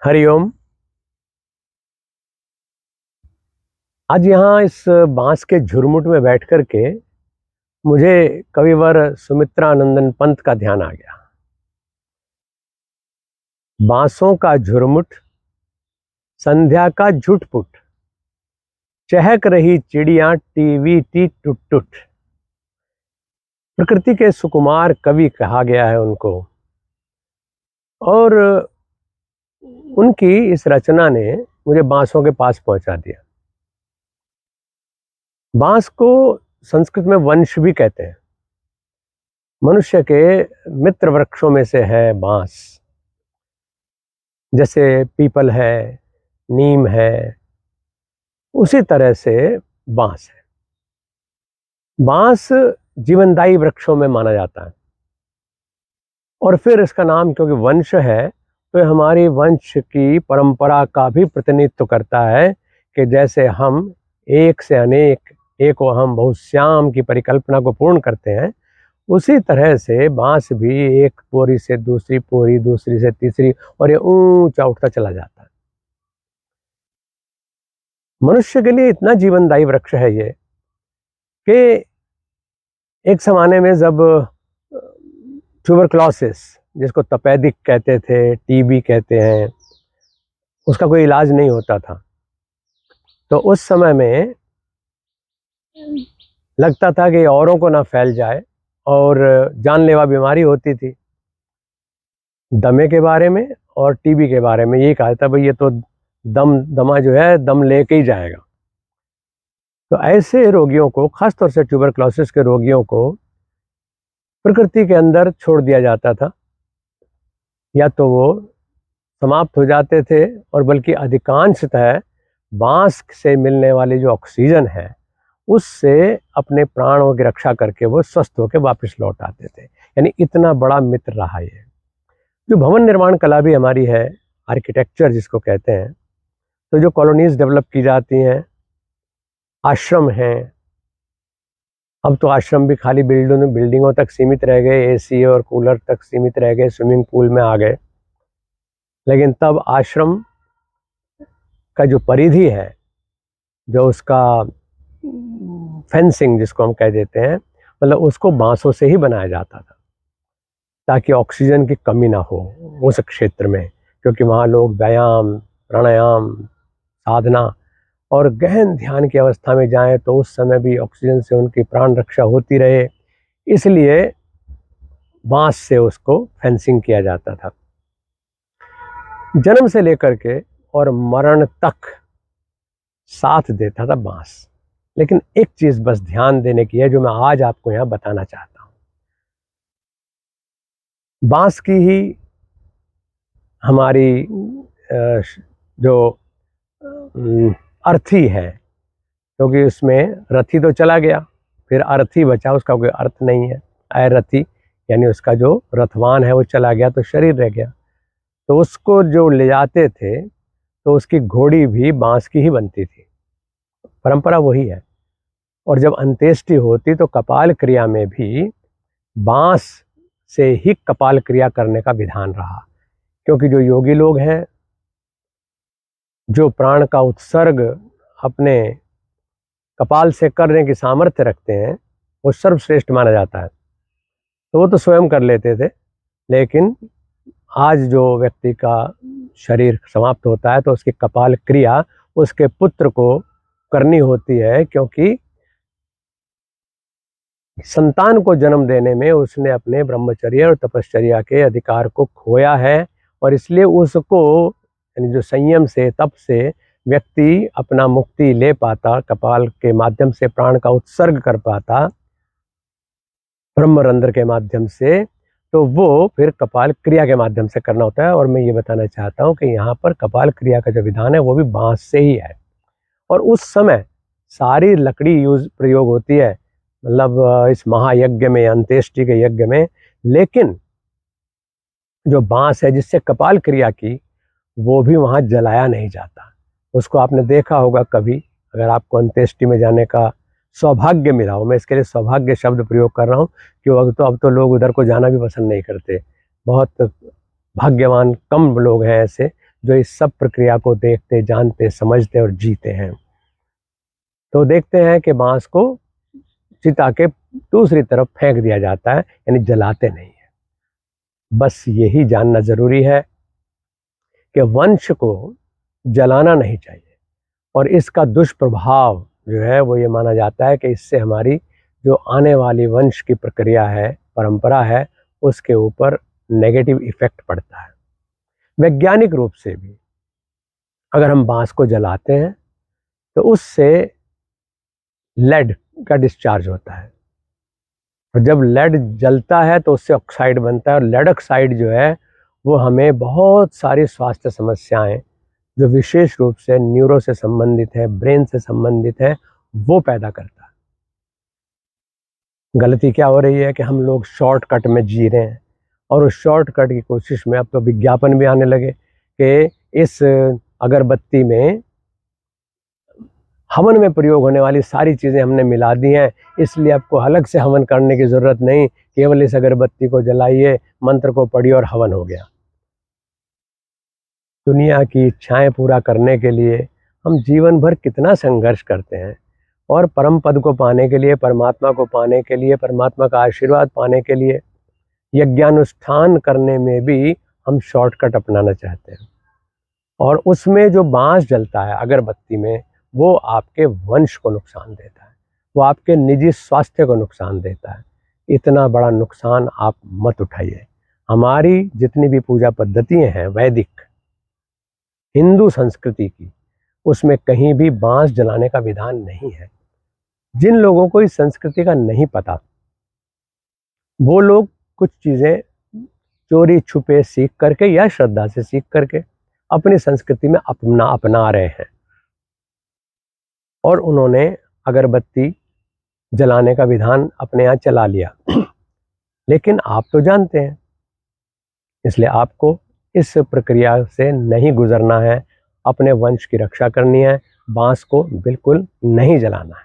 हरिओम। आज यहाँ इस बांस के झुरमुट में बैठ कर के मुझे कविवर सुमित्रानंदन पंत का ध्यान आ गया। बांसों का झुरमुट, संध्या का झुटपुट, चहक रही चिड़िया टीवी टी टुट टुट। प्रकृति के सुकुमार कवि कहा गया है उनको, और उनकी इस रचना ने मुझे बांसों के पास पहुंचा दिया। बांस को संस्कृत में वंश भी कहते हैं। मनुष्य के मित्र वृक्षों में से है बांस। जैसे पीपल है, नीम है, उसी तरह से बांस है। बांस जीवनदायी वृक्षों में माना जाता है, और फिर इसका नाम क्योंकि वंश है तो हमारी वंश की परंपरा का भी प्रतिनिधित्व करता है कि जैसे हम एक से अनेक, एको हम बहुश्याम की परिकल्पना को पूर्ण करते हैं, उसी तरह से बांस भी एक पोरी से दूसरी पोरी, दूसरी से तीसरी, और ये ऊंचा उठता चला जाता है। मनुष्य के लिए इतना जीवनदायी वृक्ष है ये कि एक जमाने में जब ट्यूबरक्लोसिस, जिसको तपेदिक कहते थे, टीबी कहते हैं, उसका कोई इलाज नहीं होता था, तो उस समय में लगता था कि औरों को ना फैल जाए, और जानलेवा बीमारी होती थी। दमे के बारे में और टीबी के बारे में ये कहा था, भाई ये तो दमा जो है दम लेके ही जाएगा। तो ऐसे रोगियों को, खासतौर से ट्यूबरक्लोसिस के रोगियों को, प्रकृति के अंदर छोड़ दिया जाता था, या तो वो समाप्त हो जाते थे, और बल्कि अधिकांशतः बांस से मिलने वाली जो ऑक्सीजन है उससे अपने प्राणों की रक्षा करके वो स्वस्थ होकर वापस लौट आते थे। यानी इतना बड़ा मित्र रहा ये। जो भवन निर्माण कला भी हमारी है, आर्किटेक्चर जिसको कहते हैं, तो जो कॉलोनीज डेवलप की जाती हैं, आश्रम हैं, अब तो आश्रम भी खाली बिल्डिंगों तक सीमित रह गए, एसी और कूलर तक सीमित रह गए, स्विमिंग पूल में आ गए। लेकिन तब आश्रम का जो परिधि है, जो उसका फेंसिंग जिसको हम कह देते हैं, मतलब उसको बांसों से ही बनाया जाता था, ताकि ऑक्सीजन की कमी ना हो उस क्षेत्र में, क्योंकि वहाँ लोग व्यायाम, प्राणायाम, साधना और गहन ध्यान की अवस्था में जाएं तो उस समय भी ऑक्सीजन से उनकी प्राण रक्षा होती रहे, इसलिए बांस से उसको फेंसिंग किया जाता था। जन्म से लेकर के और मरण तक साथ देता था बांस। लेकिन एक चीज बस ध्यान देने की है, जो मैं आज आपको यहाँ बताना चाहता हूँ। बांस की ही हमारी जो अर्थी है, क्योंकि उसमें रथी तो चला गया, फिर अर्थी बचा, उसका कोई अर्थ नहीं है। अरथी यानी उसका जो रथवान है वो चला गया, तो शरीर रह गया। तो उसको जो ले जाते थे तो उसकी घोड़ी भी बांस की ही बनती थी, परंपरा वही है। और जब अंत्येष्टि होती तो कपाल क्रिया में भी बांस से ही कपाल क्रिया करने का विधान रहा, क्योंकि जो योगी लोग हैं, जो प्राण का उत्सर्ग अपने कपाल से करने की सामर्थ्य रखते हैं, वो सर्वश्रेष्ठ माना जाता है, तो वो तो स्वयं कर लेते थे। लेकिन आज जो व्यक्ति का शरीर समाप्त होता है तो उसकी कपाल क्रिया उसके पुत्र को करनी होती है, क्योंकि संतान को जन्म देने में उसने अपने ब्रह्मचर्य और तपश्चर्या के अधिकार को खोया है, और इसलिए उसको, यानी जो संयम से, तप से व्यक्ति अपना मुक्ति ले पाता, कपाल के माध्यम से प्राण का उत्सर्ग कर पाता ब्रह्मरंध्र के माध्यम से, तो वो फिर कपाल क्रिया के माध्यम से करना होता है। और मैं ये बताना चाहता हूँ कि यहाँ पर कपाल क्रिया का जो विधान है वो भी बांस से ही है। और उस समय सारी लकड़ी प्रयोग होती है, मतलब इस महायज्ञ में, अंत्येष्टि के यज्ञ में। लेकिन जो बांस है जिससे कपाल क्रिया की, वो भी वहाँ जलाया नहीं जाता। उसको आपने देखा होगा कभी, अगर आपको अंत्येष्टि में जाने का सौभाग्य मिला हो, मैं इसके लिए सौभाग्य शब्द प्रयोग कर रहा हूँ, कि अब तो लोग उधर को जाना भी पसंद नहीं करते। बहुत भाग्यवान कम लोग हैं ऐसे जो इस सब प्रक्रिया को देखते, जानते, समझते और जीते हैं। तो देखते हैं कि बांस को चिता के दूसरी तरफ फेंक दिया जाता है, यानी जलाते नहीं है। बस यही जानना जरूरी है कि वंश को जलाना नहीं चाहिए, और इसका दुष्प्रभाव जो है वो ये माना जाता है कि इससे हमारी जो आने वाली वंश की प्रक्रिया है, परंपरा है, उसके ऊपर नेगेटिव इफेक्ट पड़ता है। वैज्ञानिक रूप से भी अगर हम बांस को जलाते हैं तो उससे लेड का डिस्चार्ज होता है, और जब लेड जलता है तो उससे ऑक्साइड बनता है, और लेड ऑक्साइड जो है वो हमें बहुत सारी स्वास्थ्य समस्याएं जो विशेष रूप से न्यूरो से संबंधित है, ब्रेन से संबंधित है, वो पैदा करता है। गलती क्या हो रही है कि हम लोग शॉर्टकट में जी रहे हैं, और उस शॉर्टकट की कोशिश में अब तो विज्ञापन भी आने लगे कि इस अगरबत्ती में हवन में प्रयोग होने वाली सारी चीज़ें हमने मिला दी हैं, इसलिए आपको अलग से हवन करने की ज़रूरत नहीं, केवल इस अगरबत्ती को जलाइए, मंत्र को पढ़िए और हवन हो गया। दुनिया की इच्छाएं पूरा करने के लिए हम जीवन भर कितना संघर्ष करते हैं, और परम पद को पाने के लिए, परमात्मा को पाने के लिए, परमात्मा का आशीर्वाद पाने के लिए यज्ञानुष्ठान करने में भी हम शॉर्टकट अपनाना चाहते हैं। और उसमें जो बांस जलता है अगरबत्ती में, वो आपके वंश को नुकसान देता है, वो आपके निजी स्वास्थ्य को नुकसान देता है। इतना बड़ा नुकसान आप मत उठाइए। हमारी जितनी भी पूजा पद्धतियाँ हैं वैदिक हिंदू संस्कृति की, उसमें कहीं भी बांस जलाने का विधान नहीं है। जिन लोगों को इस संस्कृति का नहीं पता, वो लोग कुछ चीज़ें चोरी छुपे सीख करके या श्रद्धा से सीख करके अपनी संस्कृति में अपना रहे हैं, और उन्होंने अगरबत्ती जलाने का विधान अपने यहाँ चला लिया। लेकिन आप तो जानते हैं, इसलिए आपको इस प्रक्रिया से नहीं गुजरना है, अपने वंश की रक्षा करनी है, बांस को बिल्कुल नहीं जलाना है।